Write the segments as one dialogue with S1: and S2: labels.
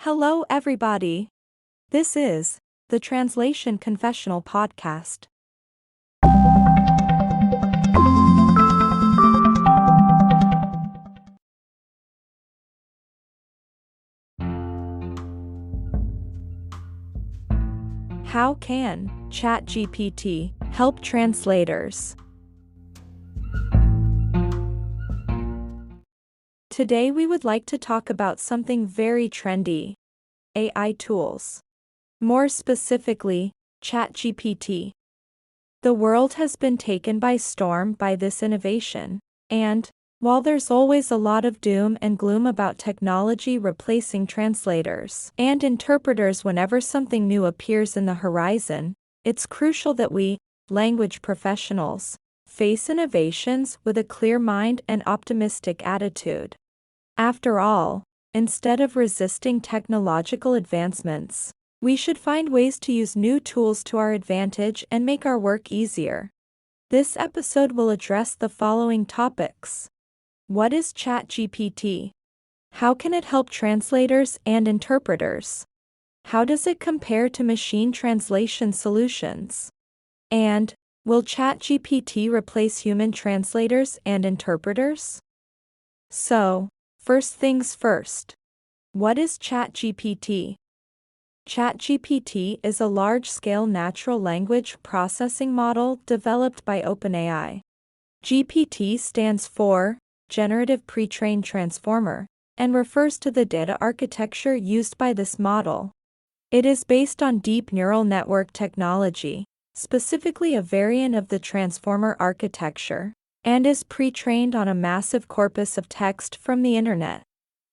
S1: Hello, everybody. This is the Translation Confessional podcast. How can ChatGPT help translators? Today we would like to talk about something very trendy: AI tools. More specifically, ChatGPT. The world has been taken by storm by this innovation, and while there's always a lot of doom and gloom about technology replacing translators and interpreters whenever something new appears in the horizon, it's crucial that we, language professionals, face innovations with a clear mind and optimistic attitude. After all, instead of resisting technological advancements, we should find ways to use new tools to our advantage and make our work easier. This episode will address the following topics. What is ChatGPT? How can it help translators and interpreters? How does it compare to machine translation solutions? And, will ChatGPT replace human translators and interpreters? So, first things first. What is ChatGPT? ChatGPT is a large-scale natural language processing model developed by OpenAI. GPT stands for Generative Pre-trained Transformer and refers to the data architecture used by this model. It is based on deep neural network technology, specifically a variant of the transformer architecture, and is pre-trained on a massive corpus of text from the internet.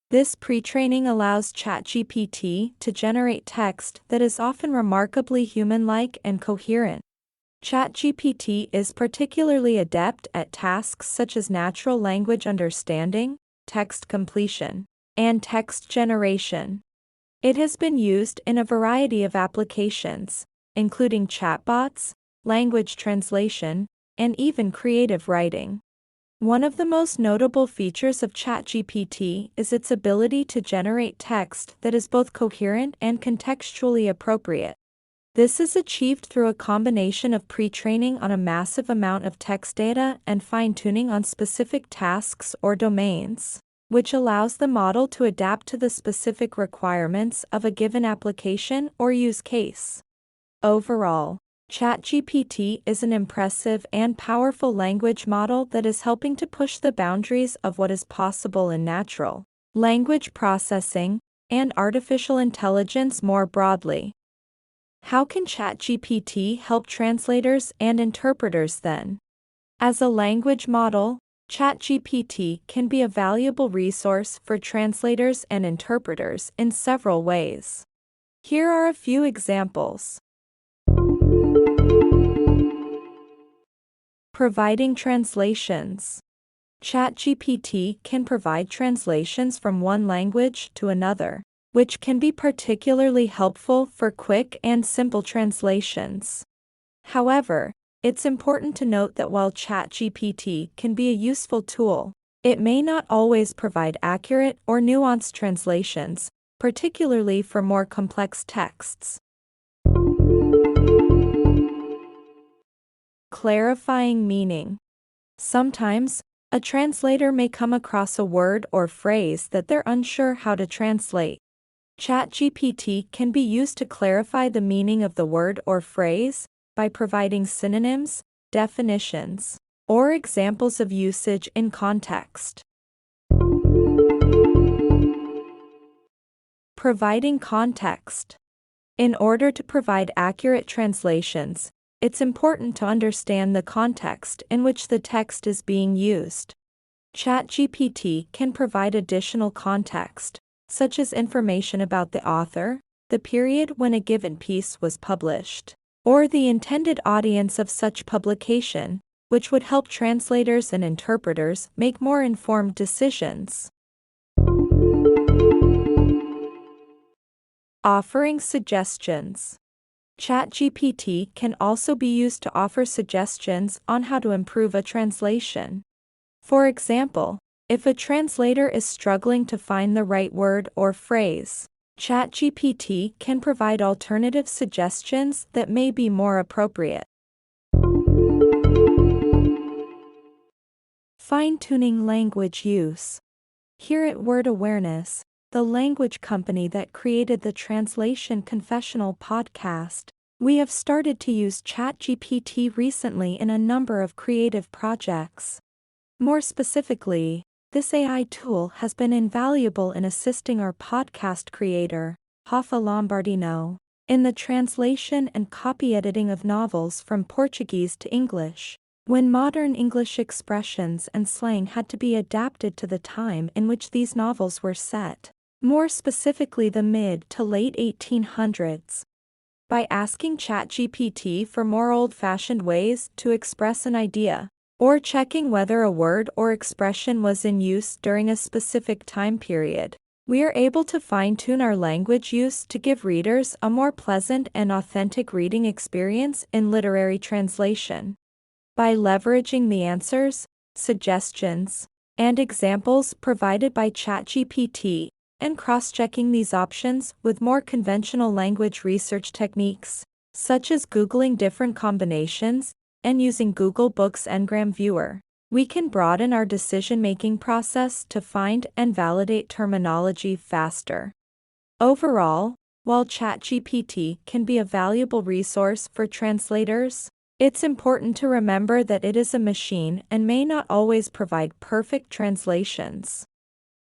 S1: This pre-training allows ChatGPT to generate text that is often remarkably human-like and coherent. ChatGPT is particularly adept at tasks such as natural language understanding, text completion, and text generation. It has been used in a variety of applications, including chatbots, language translation, and even creative writing. One of the most notable features of ChatGPT is its ability to generate text that is both coherent and contextually appropriate. This is achieved through a combination of pre-training on a massive amount of text data and fine-tuning on specific tasks or domains, which allows the model to adapt to the specific requirements of a given application or use case. Overall, ChatGPT is an impressive and powerful language model that is helping to push the boundaries of what is possible in natural language processing and artificial intelligence more broadly. How can ChatGPT help translators and interpreters then? As a language model, ChatGPT can be a valuable resource for translators and interpreters in several ways. Here are a few examples. Providing translations. ChatGPT can provide translations from one language to another, which can be particularly helpful for quick and simple translations. However, it's important to note that while ChatGPT can be a useful tool, it may not always provide accurate or nuanced translations, particularly for more complex texts. Clarifying meaning. Sometimes, a translator may come across a word or phrase that they're unsure how to translate. ChatGPT can be used to clarify the meaning of the word or phrase by providing synonyms, definitions, or examples of usage in context. Providing context. In order to provide accurate translations, it's important to understand the context in which the text is being used. ChatGPT can provide additional context, such as information about the author, the period when a given piece was published, or the intended audience of such publication, which would help translators and interpreters make more informed decisions. Offering suggestions. ChatGPT can also be used to offer suggestions on how to improve a translation. For example, if a translator is struggling to find the right word or phrase, ChatGPT can provide alternative suggestions that may be more appropriate. Fine-tuning language use. Here at Word Awareness, the language company that created the Translation Confessional podcast, we have started to use ChatGPT recently in a number of creative projects. More specifically, this AI tool has been invaluable in assisting our podcast creator, Rafa Lombardino, in the translation and copy editing of novels from Portuguese to English, when modern English expressions and slang had to be adapted to the time in which these novels were set, more specifically the mid to late 1800s. By asking ChatGPT for more old-fashioned ways to express an idea, or checking whether a word or expression was in use during a specific time period, we are able to fine-tune our language use to give readers a more pleasant and authentic reading experience in literary translation. By leveraging the answers, suggestions, and examples provided by ChatGPT, and cross-checking these options with more conventional language research techniques, such as Googling different combinations and using Google Books Ngram Viewer, we can broaden our decision-making process to find and validate terminology faster. Overall, while ChatGPT can be a valuable resource for translators, it's important to remember that it is a machine and may not always provide perfect translations.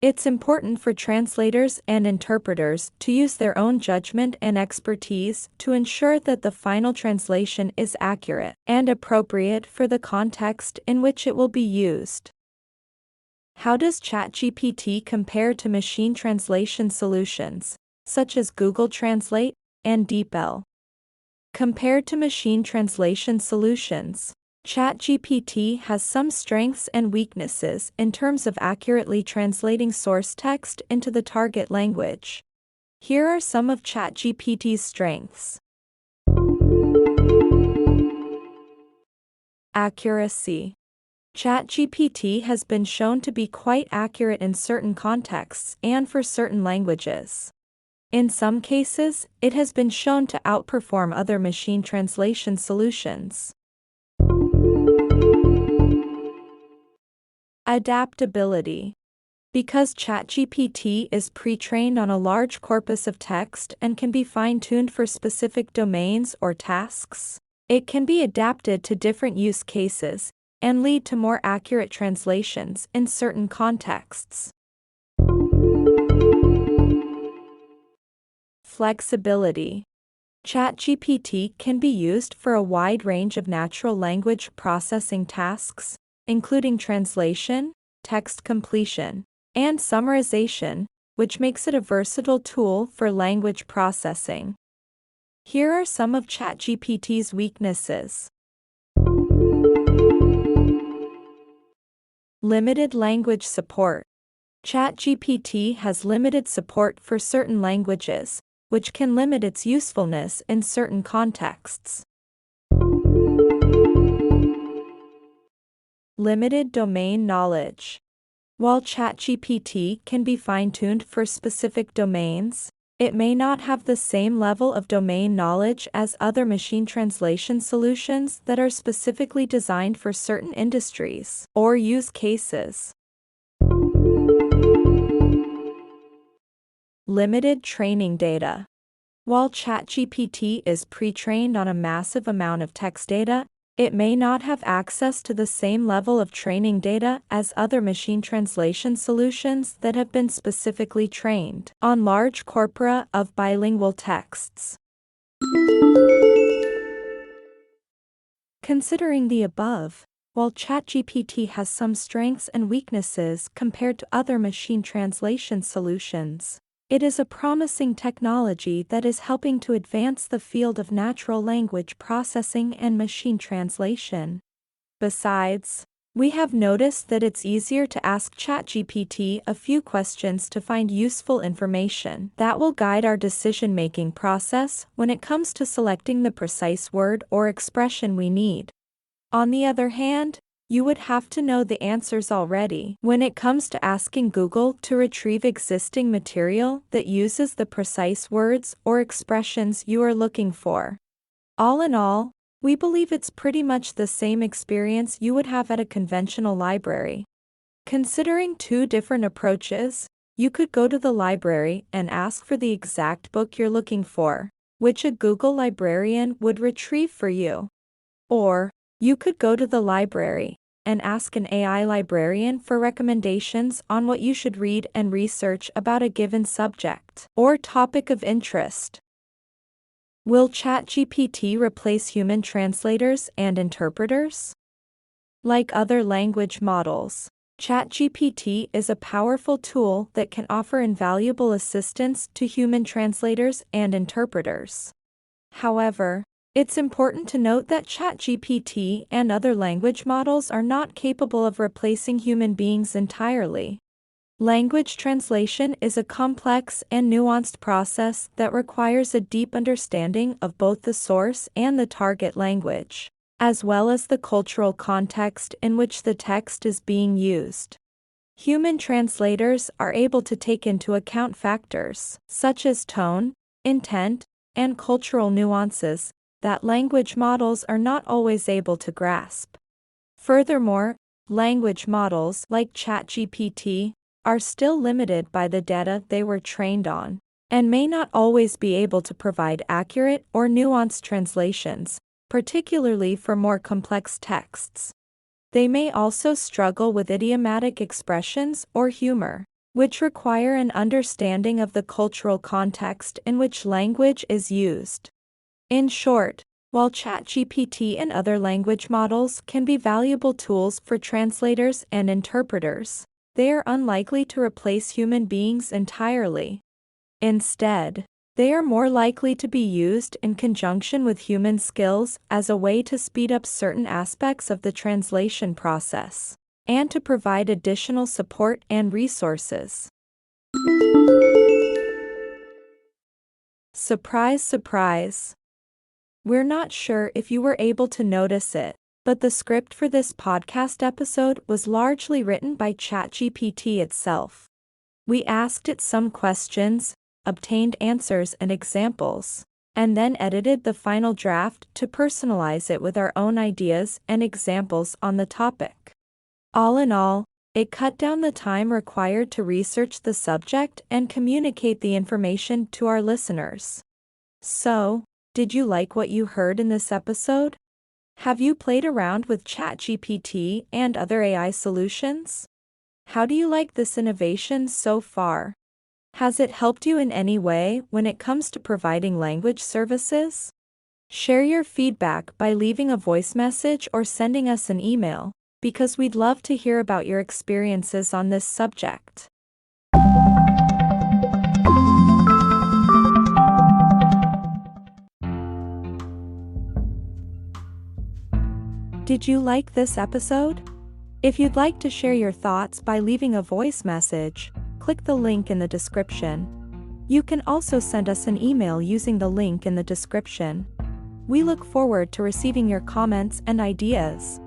S1: It's important for translators and interpreters to use their own judgment and expertise to ensure that the final translation is accurate and appropriate for the context in which it will be used. How does ChatGPT compare to machine translation solutions, such as Google Translate and DeepL? Compared to machine translation solutions, ChatGPT has some strengths and weaknesses in terms of accurately translating source text into the target language. Here are some of ChatGPT's strengths. Accuracy. ChatGPT has been shown to be quite accurate in certain contexts and for certain languages. In some cases, it has been shown to outperform other machine translation solutions. Adaptability. Because ChatGPT is pre-trained on a large corpus of text and can be fine-tuned for specific domains or tasks, it can be adapted to different use cases and lead to more accurate translations in certain contexts. Flexibility. ChatGPT can be used for a wide range of natural language processing tasks, including translation, text completion, and summarization, which makes it a versatile tool for language processing. Here are some of ChatGPT's weaknesses. Limited language support. ChatGPT has limited support for certain languages, which can limit its usefulness in certain contexts. Limited domain knowledge. While ChatGPT can be fine-tuned for specific domains, it may not have the same level of domain knowledge as other machine translation solutions that are specifically designed for certain industries or use cases. Limited training data. While ChatGPT is pre-trained on a massive amount of text data, it may not have access to the same level of training data as other machine translation solutions that have been specifically trained on large corpora of bilingual texts. Considering the above, while ChatGPT has some strengths and weaknesses compared to other machine translation solutions, it is a promising technology that is helping to advance the field of natural language processing and machine translation. Besides, we have noticed that it's easier to ask ChatGPT a few questions to find useful information that will guide our decision-making process when it comes to selecting the precise word or expression we need. On the other hand, You would have to know the answers already when it comes to asking Google to retrieve existing material that uses the precise words or expressions you are looking for. All in all, we believe it's pretty much the same experience you would have at a conventional library. Considering two different approaches, you could go to the library and ask for the exact book you're looking for, which a Google librarian would retrieve for you. Or, you could go to the library and ask an AI librarian for recommendations on what you should read and research about a given subject or topic of interest. Will ChatGPT replace human translators and interpreters? Like other language models, ChatGPT is a powerful tool that can offer invaluable assistance to human translators and interpreters. However, it's important to note that ChatGPT and other language models are not capable of replacing human beings entirely. Language translation is a complex and nuanced process that requires a deep understanding of both the source and the target language, as well as the cultural context in which the text is being used. Human translators are able to take into account factors such as tone, intent, and cultural nuances that language models are not always able to grasp. Furthermore, language models like ChatGPT are still limited by the data they were trained on, and may not always be able to provide accurate or nuanced translations, particularly for more complex texts. They may also struggle with idiomatic expressions or humor, which require an understanding of the cultural context in which language is used. In short, while ChatGPT and other language models can be valuable tools for translators and interpreters, they are unlikely to replace human beings entirely. Instead, they are more likely to be used in conjunction with human skills as a way to speed up certain aspects of the translation process, and to provide additional support and resources. Surprise, surprise! We're not sure if you were able to notice it, but the script for this podcast episode was largely written by ChatGPT itself. We asked it some questions, obtained answers and examples, and then edited the final draft to personalize it with our own ideas and examples on the topic. All in all, it cut down the time required to research the subject and communicate the information to our listeners. So, did you like what you heard in this episode? Have you played around with ChatGPT and other AI solutions? How do you like this innovation so far? Has it helped you in any way when it comes to providing language services? Share your feedback by leaving a voice message or sending us an email, because we'd love to hear about your experiences on this subject. Did you like this episode? If you'd like to share your thoughts by leaving a voice message, click the link in the description. You can also send us an email using the link in the description. We look forward to receiving your comments and ideas.